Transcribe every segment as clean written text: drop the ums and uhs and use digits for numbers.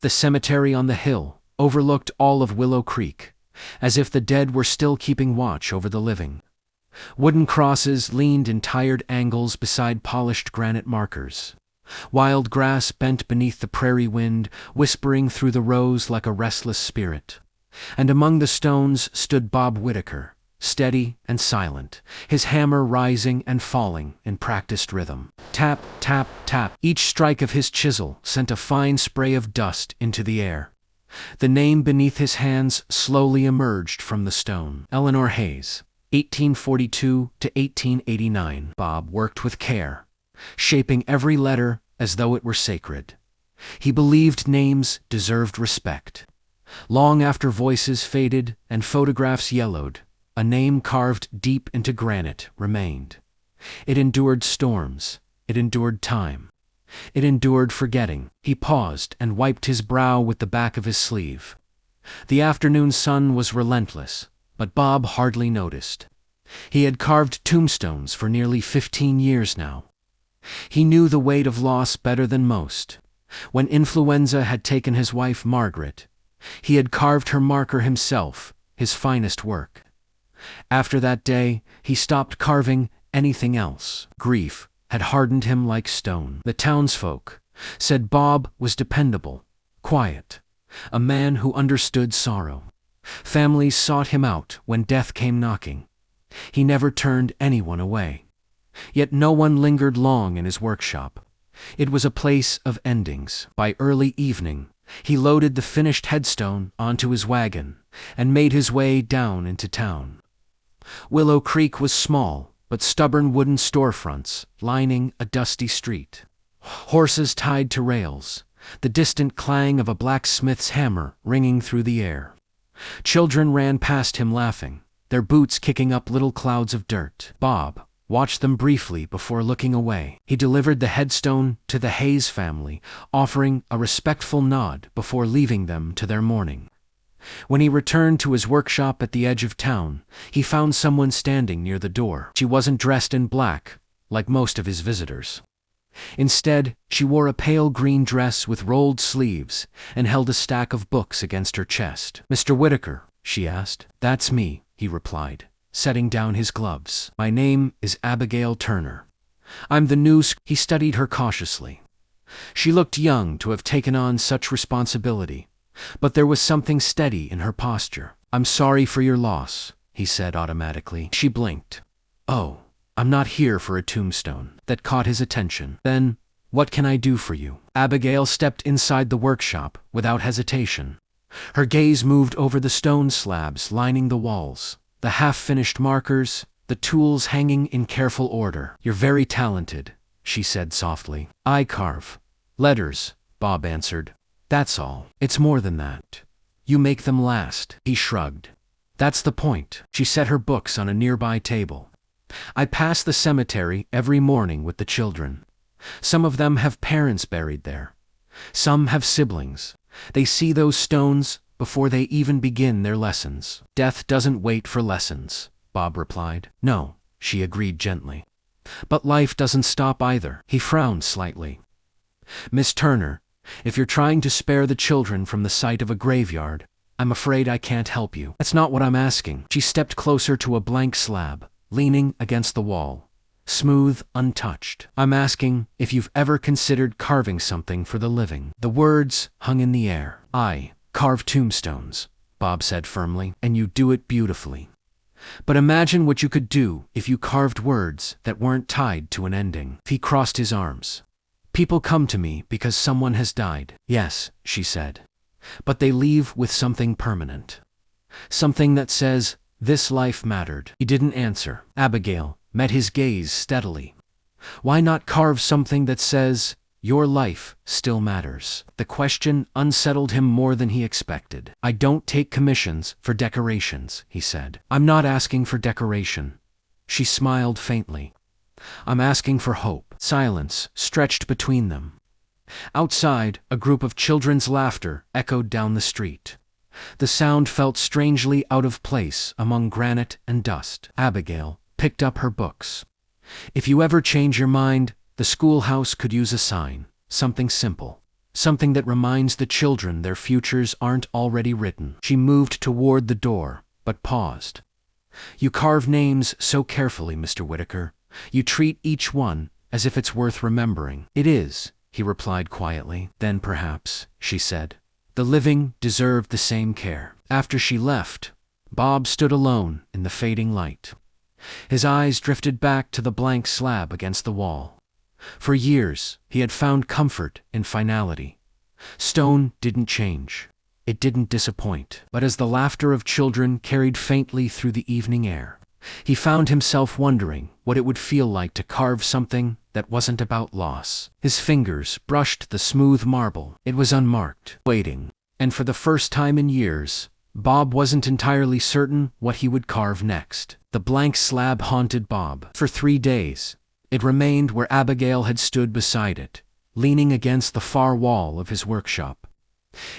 The cemetery on the hill overlooked all of Willow Creek, as if the dead were still keeping watch over the living. Wooden crosses leaned in tired angles beside polished granite markers. Wild grass bent beneath the prairie wind, whispering through the rows like a restless spirit. And among the stones stood Bob Whitaker, steady and silent, his hammer rising and falling in practiced rhythm. Tap, tap, tap. Each strike of his chisel sent a fine spray of dust into the air. The name beneath his hands slowly emerged from the stone. Eleanor Hayes, 1842 to 1889. Bob worked with care, shaping every letter as though it were sacred. He believed names deserved respect. Long after voices faded and photographs yellowed, a name carved deep into granite remained. It endured storms. It endured time. It endured forgetting. He paused and wiped his brow with the back of his sleeve. The afternoon sun was relentless, but Bob hardly noticed. He had carved tombstones for nearly 15 years now. He knew the weight of loss better than most. When influenza had taken his wife Margaret, he had carved her marker himself, his finest work. After that day, he stopped carving anything else. Grief had hardened him like stone. The townsfolk said Bob was dependable, quiet, a man who understood sorrow. Families sought him out when death came knocking. He never turned anyone away. Yet no one lingered long in his workshop. It was a place of endings. By early evening, he loaded the finished headstone onto his wagon and made his way down into town. Willow Creek was small, but stubborn wooden storefronts lining a dusty street. Horses tied to rails, the distant clang of a blacksmith's hammer ringing through the air. Children ran past him laughing, their boots kicking up little clouds of dirt. Bob watched them briefly before looking away. He delivered the headstone to the Hayes family, offering a respectful nod before leaving them to their mourning. When he returned to his workshop at the edge of town, he found someone standing near the door. She wasn't dressed in black, like most of his visitors. Instead, she wore a pale green dress with rolled sleeves and held a stack of books against her chest. "Mr. Whitaker?" she asked. "That's me," he replied, setting down his gloves. "My name is Abigail Turner. I'm the new He studied her cautiously. She looked young to have taken on such responsibility, but there was something steady in her posture. "I'm sorry for your loss," he said automatically. She blinked. "Oh, I'm not here for a tombstone." That caught his attention. "Then, what can I do for you?" Abigail stepped inside the workshop without hesitation. Her gaze moved over the stone slabs lining the walls, the half-finished markers, the tools hanging in careful order. "You're very talented," she said softly. "I carve letters," Bob answered. "That's all. It's more than that. You make them last." He shrugged. "That's the point." She set her books on a nearby table. "I pass the cemetery every morning with the children. Some of them have parents buried there. Some have siblings. They see those stones before they even begin their lessons." "Death doesn't wait for lessons," Bob replied. "No," she agreed gently. "But life doesn't stop either." He frowned slightly. "Miss Turner, if you're trying to spare the children from the sight of a graveyard, I'm afraid I can't help you." "That's not what I'm asking." She stepped closer to a blank slab, leaning against the wall, smooth, untouched. "I'm asking if you've ever considered carving something for the living." The words hung in the air. "I carve tombstones," Bob said firmly, "and you do it beautifully. But imagine what you could do if you carved words that weren't tied to an ending." He crossed his arms. "People come to me because someone has died." "Yes," she said. "But they leave with something permanent. Something that says, this life mattered." He didn't answer. Abigail met his gaze steadily. "Why not carve something that says, your life still matters?" The question unsettled him more than he expected. "I don't take commissions for decorations," he said. "I'm not asking for decoration." She smiled faintly. "I'm asking for hope." Silence stretched between them. Outside, a group of children's laughter echoed down the street. The sound felt strangely out of place among granite and dust. Abigail picked up her books. "If you ever change your mind, the schoolhouse could use a sign, something simple. something that reminds the children their futures aren't already written. She moved toward the door, but paused. You carve names so carefully, Mr. Whitaker. You treat each one as if it's worth remembering. It is, he replied quietly. Then perhaps, she said, the living deserved the same care. After she left, Bob stood alone in the fading light. His eyes drifted back to the blank slab against the wall. For years, he had found comfort in finality. Stone didn't change. It didn't disappoint. But as the laughter of children carried faintly through the evening air, he found himself wondering what it would feel like to carve something that wasn't about loss. His fingers brushed the smooth marble. It was unmarked, waiting. And for the first time in years, Bob wasn't entirely certain what he would carve next. The blank slab haunted Bob. For 3 days, it remained where Abigail had stood beside it, leaning against the far wall of his workshop.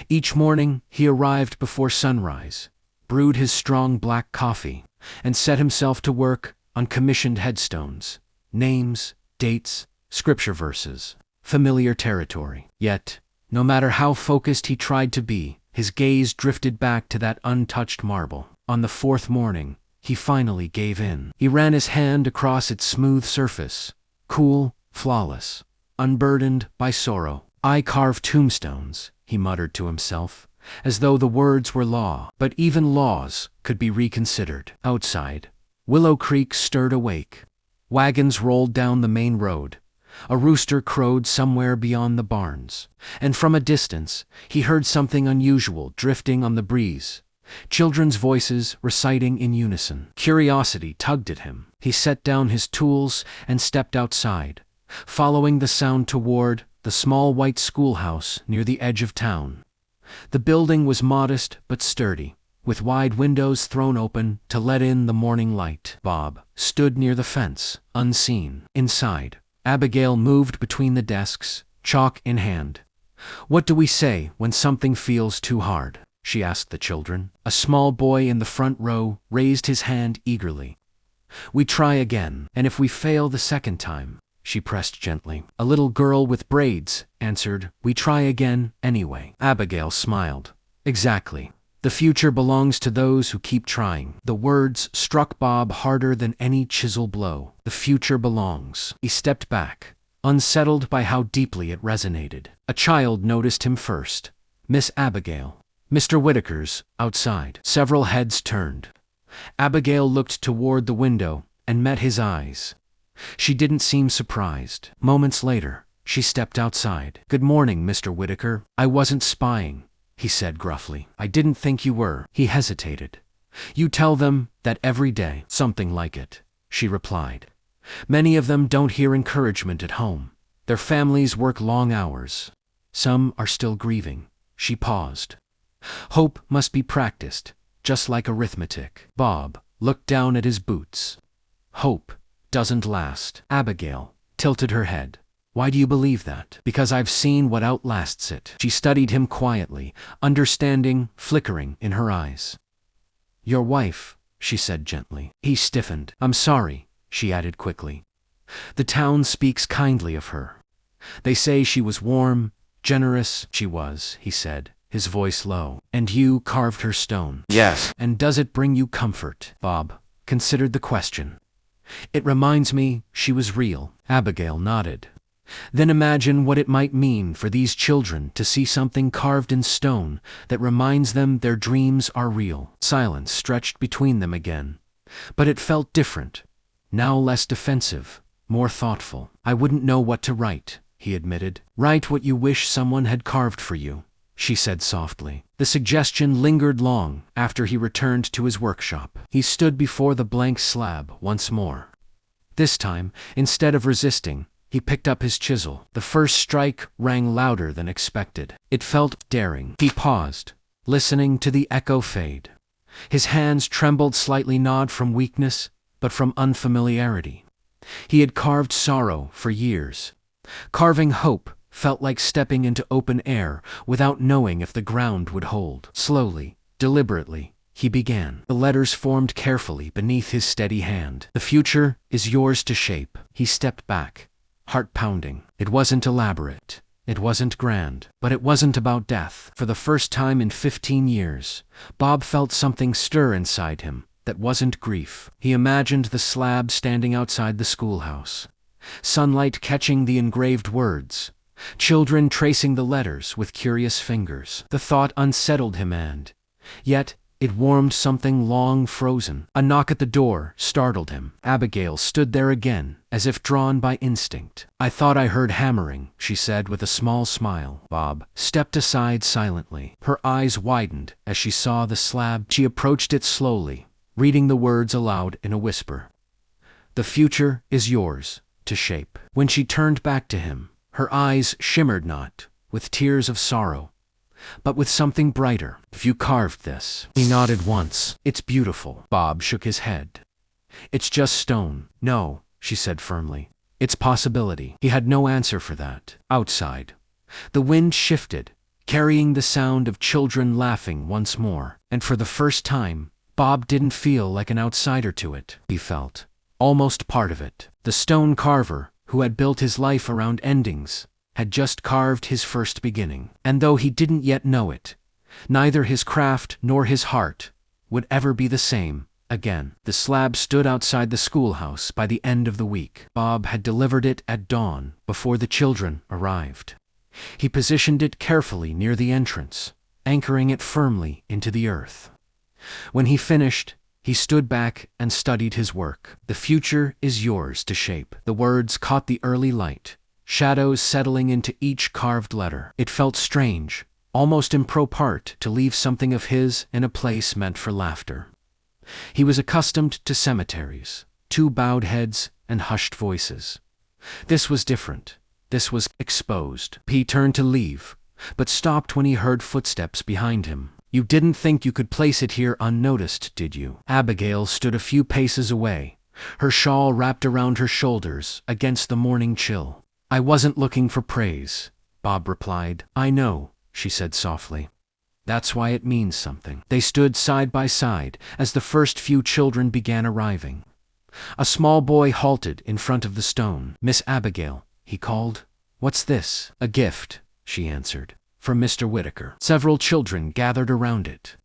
Each morning, he arrived before sunrise, brewed his strong black coffee, and set himself to work on commissioned headstones, names, dates, scripture verses, familiar territory. Yet, no matter how focused he tried to be, his gaze drifted back to that untouched marble. On the 4th morning, he finally gave in. He ran his hand across its smooth surface, cool, flawless, unburdened by sorrow. I carve tombstones, he muttered to himself, as though the words were law. But even laws could be reconsidered. Outside, Willow Creek stirred awake. Wagons rolled down the main road. A rooster crowed somewhere beyond the barns, and from a distance, he heard something unusual drifting on the breeze. Children's voices reciting in unison. Curiosity tugged at him. He set down his tools and stepped outside, following the sound toward the small white schoolhouse near the edge of town. The building was modest but sturdy, with wide windows thrown open to let in the morning light. Bob stood near the fence, unseen. Inside, Abigail moved between the desks, chalk in hand. What do we say when something feels too hard? She asked the children. A small boy in the front row raised his hand eagerly. We try again, and if we fail the second time, she pressed gently. A little girl with braids answered, we try again anyway. Abigail smiled. Exactly. The future belongs to those who keep trying. The words struck Bob harder than any chisel blow. The future belongs. He stepped back, unsettled by how deeply it resonated. A child noticed him first. Miss Abigail. Mr. Whitaker's outside. Several heads turned. Abigail looked toward the window and met his eyes. She didn't seem surprised. Moments later, she stepped outside. Good morning, Mr. Whitaker. I wasn't spying, he said gruffly. I didn't think you were. He hesitated. You tell them that every day. Something like it, she replied. Many of them don't hear encouragement at home. Their families work long hours. Some are still grieving. She paused. Hope must be practiced, just like arithmetic. Bob looked down at his boots. Hope doesn't last. Abigail tilted her head. Why do you believe that? Because I've seen what outlasts it. She studied him quietly, understanding flickering in her eyes. Your wife, she said gently. He stiffened. I'm sorry, she added quickly. The town speaks kindly of her. They say she was warm, generous. She was, he said, his voice low. And you carved her stone. Yes. And does it bring you comfort? Bob considered the question. It reminds me she was real. Abigail nodded. Then imagine what it might mean for these children to see something carved in stone that reminds them their dreams are real. Silence stretched between them again. But it felt different. Now less defensive, more thoughtful. I wouldn't know what to write, he admitted. Write what you wish someone had carved for you, she said softly. The suggestion lingered long after he returned to his workshop. He stood before the blank slab once more. This time, instead of resisting, he picked up his chisel. The first strike rang louder than expected. It felt daring. He paused, listening to the echo fade. His hands trembled slightly, not from weakness, but from unfamiliarity. He had carved sorrow for years. Carving hope felt like stepping into open air without knowing if the ground would hold. Slowly, deliberately, he began. The letters formed carefully beneath his steady hand. The future is yours to shape. He stepped back, heart pounding. It wasn't elaborate. It wasn't grand, but it wasn't about death. For the first time in 15 years, Bob felt something stir inside him that wasn't grief. He imagined the slab standing outside the schoolhouse, sunlight catching the engraved words, children tracing the letters with curious fingers. The thought unsettled him and, yet, it warmed something long frozen. A knock at the door startled him. Abigail stood there again, as if drawn by instinct. "I thought I heard hammering," she said with a small smile. Bob stepped aside silently. Her eyes widened as she saw the slab. She approached it slowly, reading the words aloud in a whisper. "The future is yours to shape." When she turned back to him, her eyes shimmered not with tears of sorrow, but with something brighter. "If you carved this?" He nodded once. "It's beautiful." Bob shook his head. "It's just stone." "No," she said firmly. "It's possibility." He had no answer for that. Outside, the wind shifted, carrying the sound of children laughing once more. And for the first time, Bob didn't feel like an outsider to it. He felt almost part of it. The stone carver, who had built his life around endings, had just carved his first beginning. And though he didn't yet know it, neither his craft nor his heart would ever be the same again. The slab stood outside the schoolhouse by the end of the week. Bob had delivered it at dawn before the children arrived. He positioned it carefully near the entrance, anchoring it firmly into the earth. When he finished, he stood back and studied his work. "The future is yours to shape." The words caught the early light, shadows settling into each carved letter. It felt strange, almost improper, to leave something of his in a place meant for laughter. He was accustomed to cemeteries, to bowed heads and hushed voices. This was different. This was exposed. He turned to leave, but stopped when he heard footsteps behind him. "You didn't think you could place it here unnoticed, did you?" Abigail stood a few paces away, her shawl wrapped around her shoulders against the morning chill. "I wasn't looking for praise," Bob replied. "I know," she said softly. "That's why it means something." They stood side by side as the first few children began arriving. A small boy halted in front of the stone. "Miss Abigail," he called. "What's this?" "A gift," she answered, "from Mr. Whitaker." Several children gathered around it.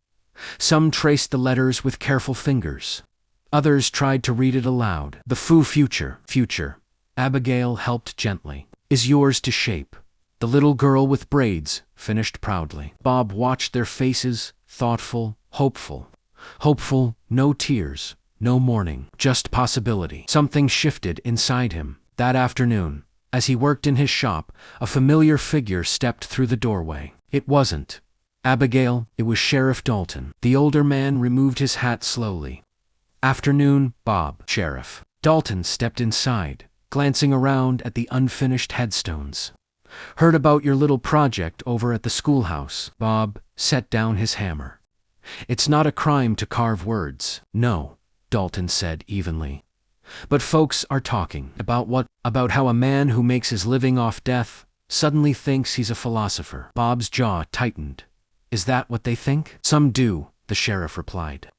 Some traced the letters with careful fingers. Others tried to read it aloud. "The future," Abigail helped gently, "is yours to shape." The little girl with braids finished proudly. Bob watched their faces, thoughtful, hopeful. Hopeful, no tears, no mourning, just possibility. Something shifted inside him. That afternoon, as he worked in his shop, a familiar figure stepped through the doorway. It wasn't Abigail, it was Sheriff Dalton. The older man removed his hat slowly. "Afternoon, Bob." "Sheriff." Dalton stepped inside, glancing around at the unfinished headstones. "Heard about your little project over at the schoolhouse." Bob set down his hammer. "It's not a crime to carve words." "No," Dalton said evenly. "But folks are talking." "About what?" "About how a man who makes his living off death suddenly thinks he's a philosopher." Bob's jaw tightened. "Is that what they think?" "Some do," the sheriff replied.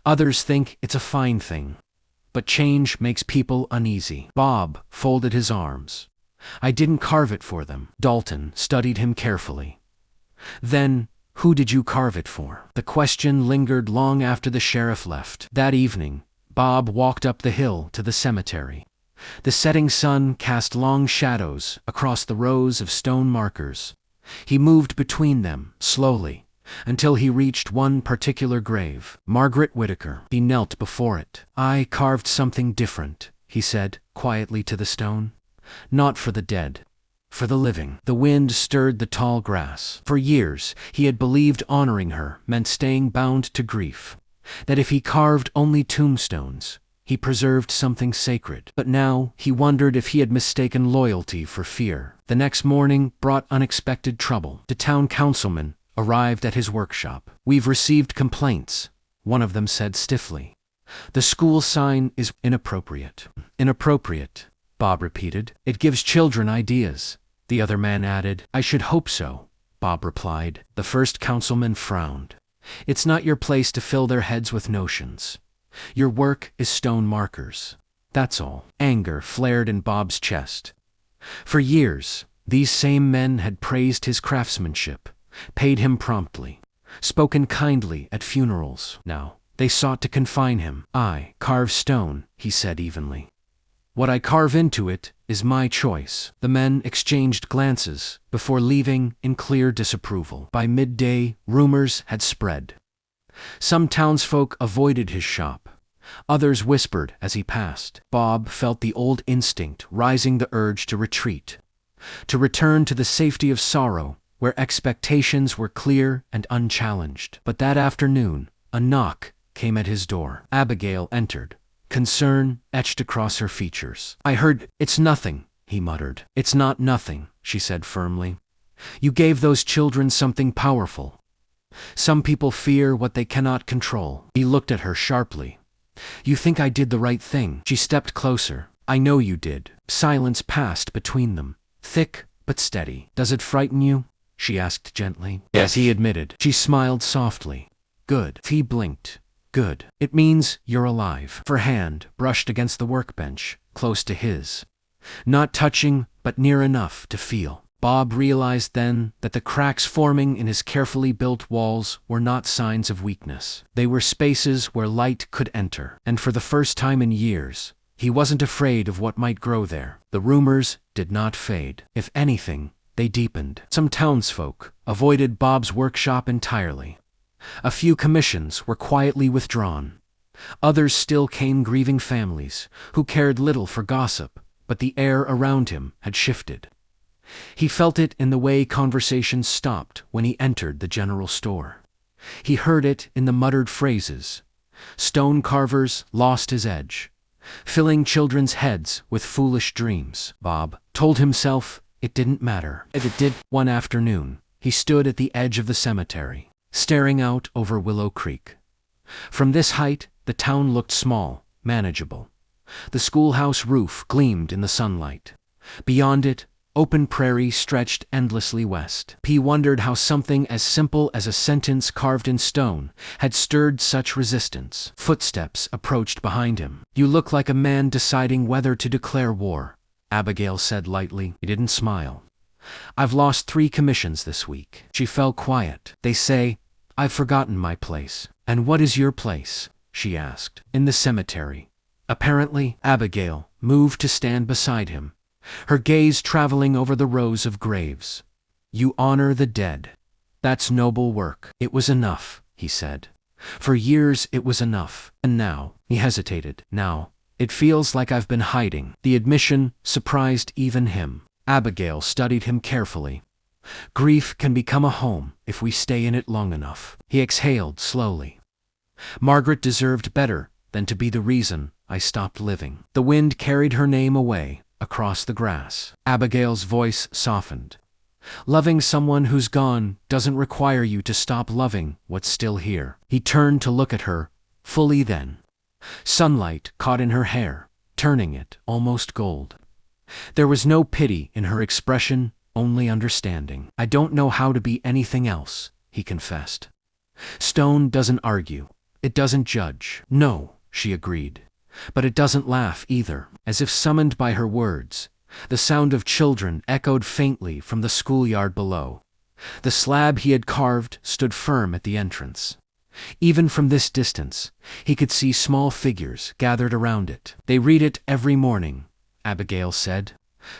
"Others think it's a fine thing. But change makes people uneasy." Bob folded his arms. "I didn't carve it for them." Dalton studied him carefully. "Then, who did you carve it for?" The question lingered long after the sheriff left. That evening, Bob walked up the hill to the cemetery. The setting sun cast long shadows across the rows of stone markers. He moved between them, slowly, until he reached one particular grave. Margaret Whitaker. He knelt before it. "I carved something different," he said quietly to the stone. "Not for the dead, for the living." The wind stirred the tall grass. For years, he had believed honoring her meant staying bound to grief, that if he carved only tombstones, he preserved something sacred. But now, he wondered if he had mistaken loyalty for fear. The next morning brought unexpected trouble. The town councilman arrived at his workshop. "We've received complaints," one of them said stiffly. "The school sign is inappropriate." "Inappropriate," Bob repeated. "It gives children ideas," the other man added. "I should hope so," Bob replied. The first councilman frowned. "It's not your place to fill their heads with notions. Your work is stone markers. That's all." Anger flared in Bob's chest. For years, These same men had praised his craftsmanship, paid him promptly, spoken kindly at funerals. Now, they sought to confine him. "I carve stone," he said evenly. "What I carve into it is my choice." The men exchanged glances before leaving in clear disapproval. By midday, rumors had spread. Some townsfolk avoided his shop. Others whispered as he passed. Bob felt the old instinct rising, the urge to retreat, to return to the safety of sorrow, where expectations were clear and unchallenged. But that afternoon, a knock came at his door. Abigail entered, concern etched across her features. "I heard—" "It's nothing," he muttered. "It's not nothing," she said firmly. "You gave those children something powerful. Some people fear what they cannot control." He looked at her sharply. "You think I did the right thing?" She stepped closer. "I know you did." Silence passed between them, thick but steady. "Does it frighten you?" she asked gently. "Yes," he admitted. She smiled softly. "Good." He blinked. "Good. It means you're alive." Her hand brushed against the workbench, close to his. Not touching, but near enough to feel. Bob realized then that the cracks forming in his carefully built walls were not signs of weakness. They were spaces where light could enter. And for the first time in years, he wasn't afraid of what might grow there. The rumors did not fade. If anything, they deepened. Some townsfolk avoided Bob's workshop entirely. A few commissions were quietly withdrawn. Others still came, grieving families who cared little for gossip, but the air around him had shifted. He felt it in the way conversations stopped when he entered the general store. He heard it in the muttered phrases. Stone carvers lost his edge, filling children's heads with foolish dreams. Bob told himself it didn't matter. It did. One afternoon, he stood at the edge of the cemetery, staring out over Willow Creek. From this height, the town looked small, manageable. The schoolhouse roof gleamed in the sunlight. Beyond it, open prairie stretched endlessly west. He wondered how something as simple as a sentence carved in stone had stirred such resistance. Footsteps approached behind him. "You look like a man deciding whether to declare war," Abigail said lightly. He didn't smile. "I've lost 3 commissions this week." She fell quiet. "They say I've forgotten my place." "And what is your place?" she asked. "In the cemetery." Apparently, Abigail moved to stand beside him, her gaze traveling over the rows of graves. "You honor the dead. That's noble work." "It was enough," he said. "For years it was enough. And now," he hesitated, "now, it feels like I've been hiding." The admission surprised even him. Abigail studied him carefully. "Grief can become a home if we stay in it long enough." He exhaled slowly. "Margaret deserved better than to be the reason I stopped living." The wind carried her name away, across the grass. Abigail's voice softened. "Loving someone who's gone doesn't require you to stop loving what's still here." He turned to look at her, fully then. Sunlight caught in her hair, turning it almost gold. There was no pity in her expression, only understanding. "I don't know how to be anything else," he confessed. "Stone doesn't argue. It doesn't judge." "No," she agreed. "But it doesn't laugh either." As if summoned by her words, the sound of children echoed faintly from the schoolyard below. The slab he had carved stood firm at the entrance. Even from this distance, he could see small figures gathered around it. "They read it every morning," Abigail said.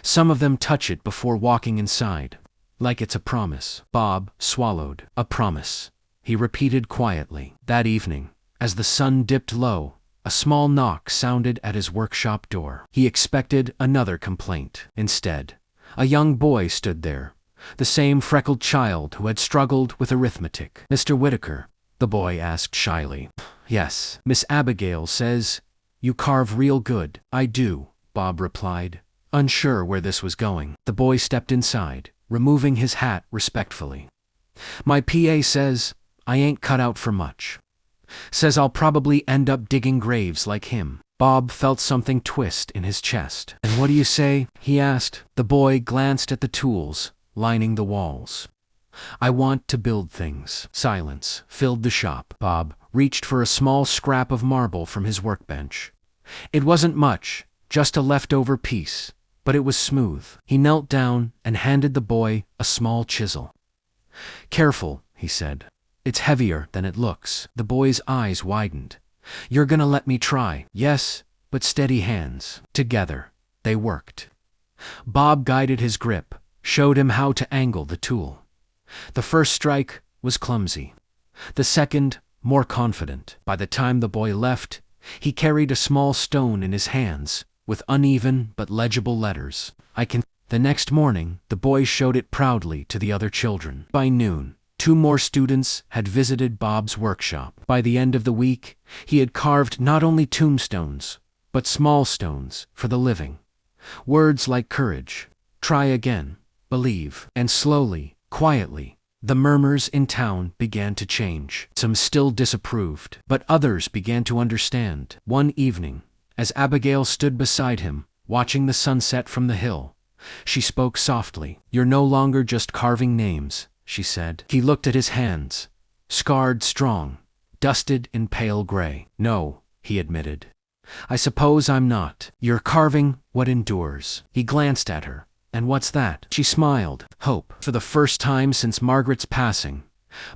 "Some of them touch it before walking inside, like it's a promise." Bob swallowed. "A promise," he repeated quietly. That evening, as the sun dipped low, a small knock sounded at his workshop door. He expected another complaint. Instead, a young boy stood there, the same freckled child who had struggled with arithmetic. "Mr. Whitaker?" the boy asked shyly. "Yes. Miss Abigail says you carve real good." "I do," Bob replied, unsure where this was going. The boy stepped inside, removing his hat respectfully. "My PA says I ain't cut out for much. Says I'll probably end up digging graves like him." Bob felt something twist in his chest. "And what do you say?" he asked. The boy glanced at the tools lining the walls. "I want to build things." Silence filled the shop. Bob reached for a small scrap of marble from his workbench. It wasn't much, just a leftover piece, but it was smooth. He knelt down and handed the boy a small chisel. "Careful," he said. "It's heavier than it looks." The boy's eyes widened. "You're gonna let me try?" "Yes, but steady hands." Together, they worked. Bob guided his grip, showed him how to angle the tool. The first strike was clumsy. The second, more confident. By the time the boy left, he carried a small stone in his hands, with uneven but legible letters. "I can." The next morning, the boy showed it proudly to the other children. By noon, 2 more students had visited Bob's workshop. By the end of the week, he had carved not only tombstones, but small stones for the living. Words like courage, try again, believe. And slowly, quietly, the murmurs in town began to change. Some still disapproved, but others began to understand. One evening, as Abigail stood beside him, watching the sunset from the hill, she spoke softly. "You're no longer just carving names," she said. He looked at his hands, scarred strong, dusted in pale gray. "No," he admitted. "I suppose I'm not. You're carving what endures." He glanced at her. "And what's that?" She smiled. "Hope." For the first time since Margaret's passing,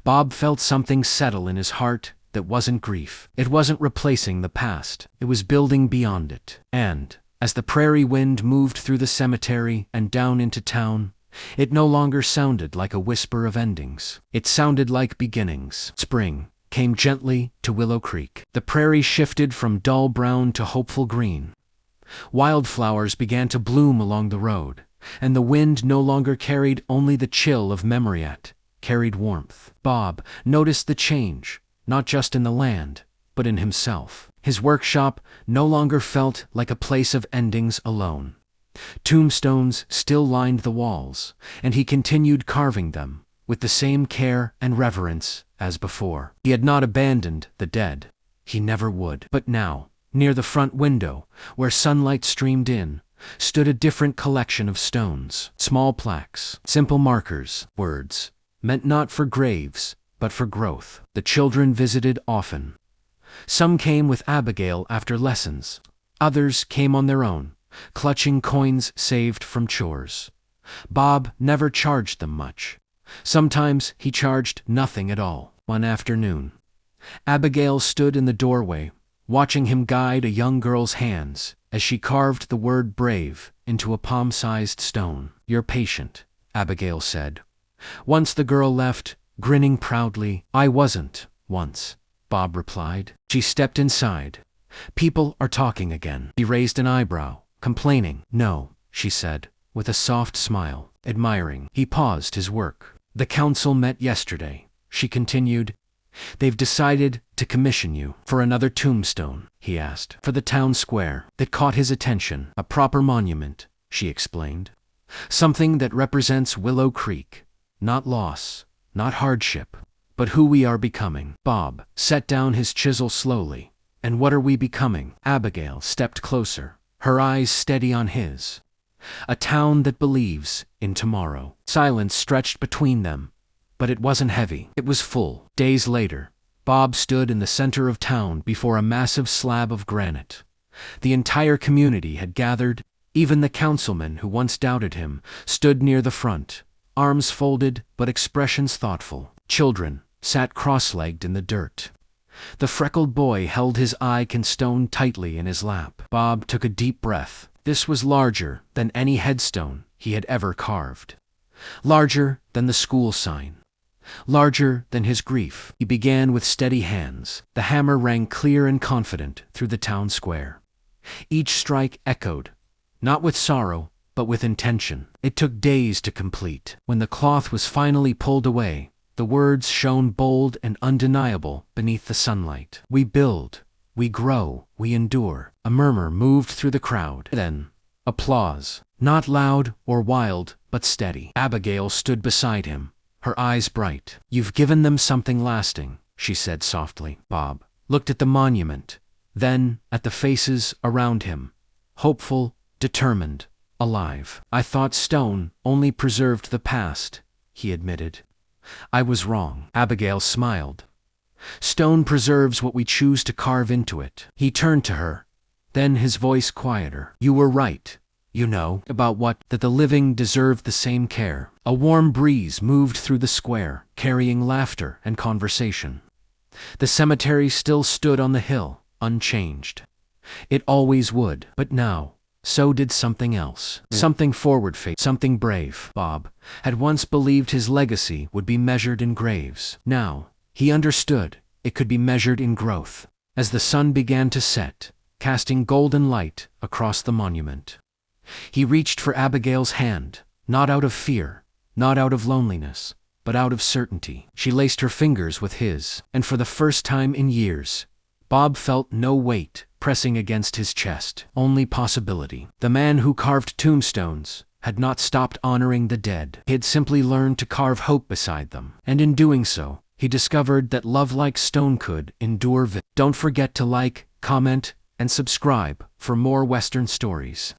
Bob felt something settle in his heart that wasn't grief. It wasn't replacing the past. It was building beyond it. And as the prairie wind moved through the cemetery and down into town, it no longer sounded like a whisper of endings. It sounded like beginnings. Spring came gently to Willow Creek. The prairie shifted from dull brown to hopeful green. Wildflowers began to bloom along the road, and the wind no longer carried only the chill of memory, it carried warmth. Bob noticed the change, not just in the land, but in himself. His workshop no longer felt like a place of endings alone. Tombstones still lined the walls, and he continued carving them with the same care and reverence as before. He had not abandoned the dead. He never would. But now, near the front window, where sunlight streamed in, stood a different collection of stones. Small plaques, simple markers, words, meant not for graves, but for growth. The children visited often. Some came with Abigail after lessons. Others came on their own, clutching coins saved from chores. Bob never charged them much. Sometimes he charged nothing at all. One afternoon, Abigail stood in the doorway, watching him guide a young girl's hands as she carved the word brave into a palm-sized stone. "You're patient," Abigail said. Once the girl left, grinning proudly. "I wasn't, once," Bob replied. She stepped inside. "People are talking again." He raised an eyebrow, complaining. "No," she said, with a soft smile, admiring. He paused his work. "The council met yesterday," she continued. "They've decided to commission you for another tombstone," he asked. "For the town square." That caught his attention. "A proper monument," she explained. "Something that represents Willow Creek. Not loss, not hardship, but who we are becoming." Bob set down his chisel slowly. "And what are we becoming?" Abigail stepped closer, her eyes steady on his. "A town that believes in tomorrow." Silence stretched between them, but it wasn't heavy. It was full. Days later, Bob stood in the center of town before a massive slab of granite. The entire community had gathered. Even the councilman who once doubted him stood near the front, arms folded but expressions thoughtful. Children sat cross-legged in the dirt. The freckled boy held his icon stone tightly in his lap. Bob took a deep breath. This was larger than any headstone he had ever carved. Larger than the school sign. Larger than his grief. He began with steady hands. The hammer rang clear and confident through the town square. Each strike echoed, not with sorrow, but with intention. It took days to complete. When the cloth was finally pulled away, the words shone bold and undeniable beneath the sunlight. "We build, we grow, we endure." A murmur moved through the crowd. Then, applause. Not loud or wild, but steady. Abigail stood beside him, her eyes bright. "You've given them something lasting," she said softly. Bob looked at the monument, then at the faces around him. Hopeful, determined, alive. "I thought stone only preserved the past," he admitted. "I was wrong." Abigail smiled. "Stone preserves what we choose to carve into it." He turned to her, then his voice quieter. "You were right. you know, about what, that the living deserved the same care. A warm breeze moved through the square, carrying laughter and conversation. The cemetery still stood on the hill, unchanged. It always would, but now, so did something else. Something forward-facing, something brave. Bob had once believed his legacy would be measured in graves. Now, he understood it could be measured in growth. As the sun began to set, casting golden light across the monument, he reached for Abigail's hand, not out of fear, not out of loneliness, but out of certainty. She laced her fingers with his, and for the first time in years, Bob felt no weight pressing against his chest, only possibility. The man who carved tombstones had not stopped honoring the dead. He had simply learned to carve hope beside them, and in doing so, he discovered that love like stone could endure. Don't forget to like, comment, and subscribe for more Western stories.